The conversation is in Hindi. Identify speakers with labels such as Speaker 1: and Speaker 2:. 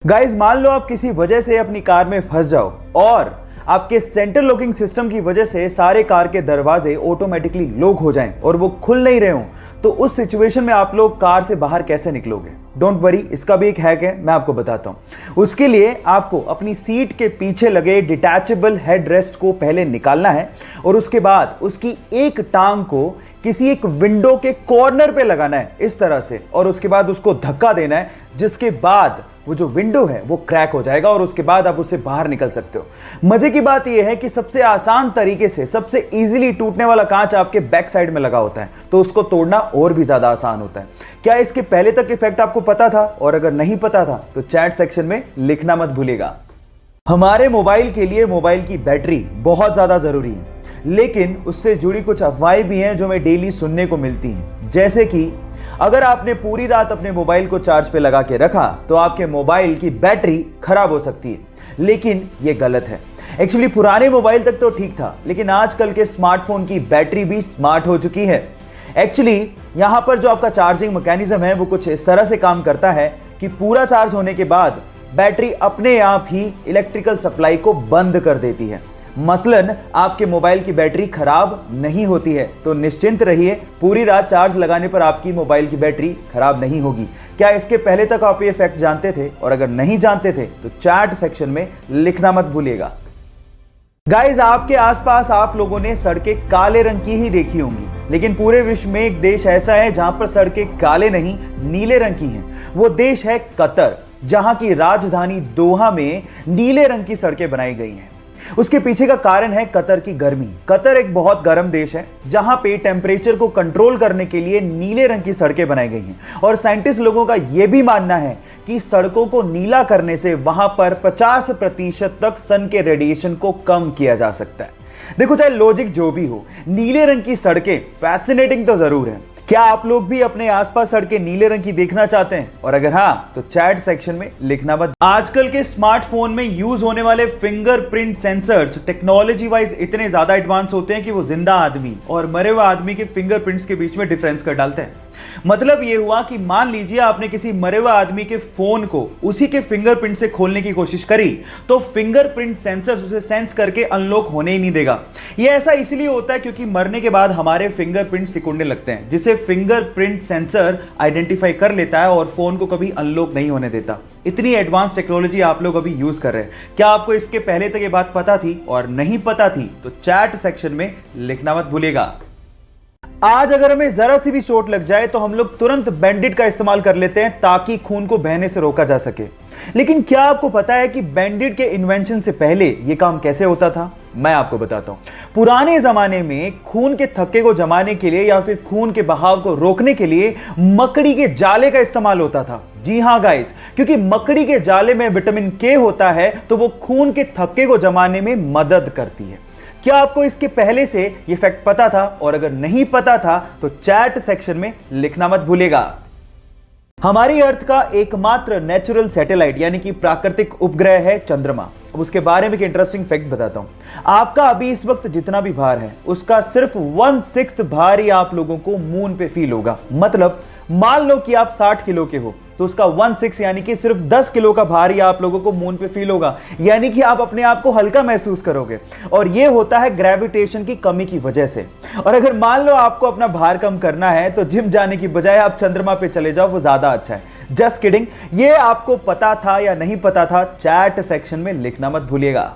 Speaker 1: गाइस, मान लो आप किसी वजह से अपनी कार में फंस जाओ और आपके सेंट्रल लॉकिंग सिस्टम की वजह से सारे कार के दरवाजे ऑटोमेटिकली लॉक हो जाएं और वो खुल नहीं रहे हो, तो उस सिचुएशन में आप लोग कार से बाहर कैसे निकलोगे? डोंट वरी, इसका भी एक हैक है, मैं आपको बताता हूं। उसके लिए आपको अपनी सीट के पीछे लगे डिटैचेबल हेडरेस्ट को पहले निकालना है और उसके बाद उसकी एक टांग को किसी एक विंडो के कॉर्नर पे लगाना है इस तरह से, और उसके बाद उसको धक्का देना है, जिसके बाद वो जो विंडो है वो क्रैक हो जाएगा और उसके बाद आप उससे बाहर निकल सकते हो। मजे की बात यह है कि सबसे आसान तरीके से सबसे इजीली टूटने वाला कांच आपके बैक साइड में लगा होता है, तो उसको तोड़ना और भी ज्यादा आसान होता है। क्या इसके पहले तक इफेक्ट आपको पता था? और अगर नहीं पता था तो चैट सेक्शन में लिखना मत भूलिएगा। हमारे मोबाइल के लिए मोबाइल की बैटरी बहुत ज्यादा जरूरी है, लेकिन उससे जुड़ी कुछ अफवाहें भी हैं जो हमें डेली सुनने को मिलती हैं, जैसे कि अगर आपने पूरी रात अपने मोबाइल को चार्ज पे लगा के रखा तो आपके मोबाइल की बैटरी खराब हो सकती है। लेकिन यह गलत है। एक्चुअली पुराने मोबाइल तक तो ठीक था, लेकिन आजकल के स्मार्टफोन की बैटरी भी स्मार्ट हो चुकी है। एक्चुअली यहां पर जो आपका चार्जिंग मैकेनिज्म है वो कुछ इस तरह से काम करता है कि पूरा चार्ज होने के बाद बैटरी अपने आप ही इलेक्ट्रिकल सप्लाई को बंद कर देती है। मसलन आपके मोबाइल की बैटरी खराब नहीं होती है, तो निश्चिंत रहिए, पूरी रात चार्ज लगाने पर आपकी मोबाइल की बैटरी खराब नहीं होगी। क्या इसके पहले तक आप ये फैक्ट जानते थे? और अगर नहीं जानते थे तो चैट सेक्शन में लिखना मत भूलिएगा। गाइस, आपके आसपास आप लोगों ने सड़कें काले रंग की ही देखी होंगी, लेकिन पूरे विश्व में एक देश ऐसा है जहां पर सड़कें काले नहीं नीले रंग की हैं। वो देश है कतर, जहां की राजधानी दोहा में नीले रंग की सड़कें बनाई गई हैं। उसके पीछे का कारण है कतर की गर्मी। कतर एक बहुत गर्म देश है जहां पे टेम्परेचर को कंट्रोल करने के लिए नीले रंग की सड़कें बनाई गई हैं, और साइंटिस्ट लोगों का यह भी मानना है कि सड़कों को नीला करने से वहां पर 50% तक सन के रेडिएशन को कम किया जा सकता है। देखो, चाहे लॉजिक जो भी हो, नीले रंग की सड़कें फैसिनेटिंग तो जरूर है। क्या आप लोग भी अपने आसपास सड़कें नीले रंग की देखना चाहते हैं? और अगर हाँ, तो चैट सेक्शन में लिखना मत। आजकल के स्मार्टफोन में यूज होने वाले फिंगरप्रिंट सेंसर्स टेक्नोलॉजी वाइज इतने ज्यादा एडवांस होते हैं कि वो जिंदा आदमी और मरे हुए आदमी के फिंगरप्रिंट्स के बीच में डिफरेंस कर डालते हैं। मतलब ये हुआ कि मान लीजिए आपने किसी मरे हुए आदमी के फोन को उसी के फिंगरप्रिंट से खोलने की कोशिश करी, तो फिंगरप्रिंट सेंसर उसे सेंस करके अनलॉक होने ही नहीं देगा। यह ऐसा इसलिए होता है क्योंकि मरने के बाद हमारे फिंगरप्रिंट सिकुड़ने लगते हैं, जिसे फिंगरप्रिंट सेंसर आइडेंटिफाई कर लेता है और फोन को कभी अनलॉक नहीं होने देता। इतनी एडवांस टेक्नोलॉजी आप लोग अभी यूज कर रहे हैं। क्या आपको इसके पहले तक ये बात पता थी? और नहीं पता थी तो चैट सेक्शन में लिखना मत भूलिएगा। आज अगर हमें जरा सी भी चोट लग जाए तो हम लोग तुरंत बैंडेड का इस्तेमाल कर लेते हैं ताकि खून को बहने से रोका जा सके। लेकिन क्या आपको पता है कि बैंडेड के इन्वेंशन से पहले यह काम कैसे होता था? मैं आपको बताता हूं। पुराने जमाने में खून के थक्के को जमाने के लिए या फिर खून के बहाव को रोकने के लिए मकड़ी के जाले का इस्तेमाल होता था। जी हां गाइस, क्योंकि मकड़ी के जाले में विटामिन के होता है, तो वो खून के थक्के को जमाने में मदद करती है। क्या आपको इसके पहले से यह फैक्ट पता था? और अगर नहीं पता था तो चैट सेक्शन में लिखना मत भूलिएगा। हमारी अर्थ का एकमात्र नेचुरल सैटेलाइट यानी कि प्राकृतिक उपग्रह है चंद्रमा। अब उसके बारे में एक इंटरेस्टिंग फैक्ट बताता हूं। आपका अभी इस वक्त जितना भी भार है उसका सिर्फ 1/6 भार ही आप लोगों को मून पे फील होगा। मतलब मान लो कि आप 60 किलो के हो तो उसका 1/6 यानी कि सिर्फ 10 किलो का भार ही आप लोगों को मून पे फील होगा, यानी कि आप अपने आप को हल्का महसूस करोगे। और यह होता है ग्रेविटेशन की कमी की वजह से। और अगर मान लो आपको अपना भार कम करना है तो जिम जाने की बजाय आप चंद्रमा पे चले जाओ, वो ज्यादा अच्छा है। Just kidding. ये आपको पता था या नहीं पता था? चैट सेक्शन में लिखना मत भूलिएगा।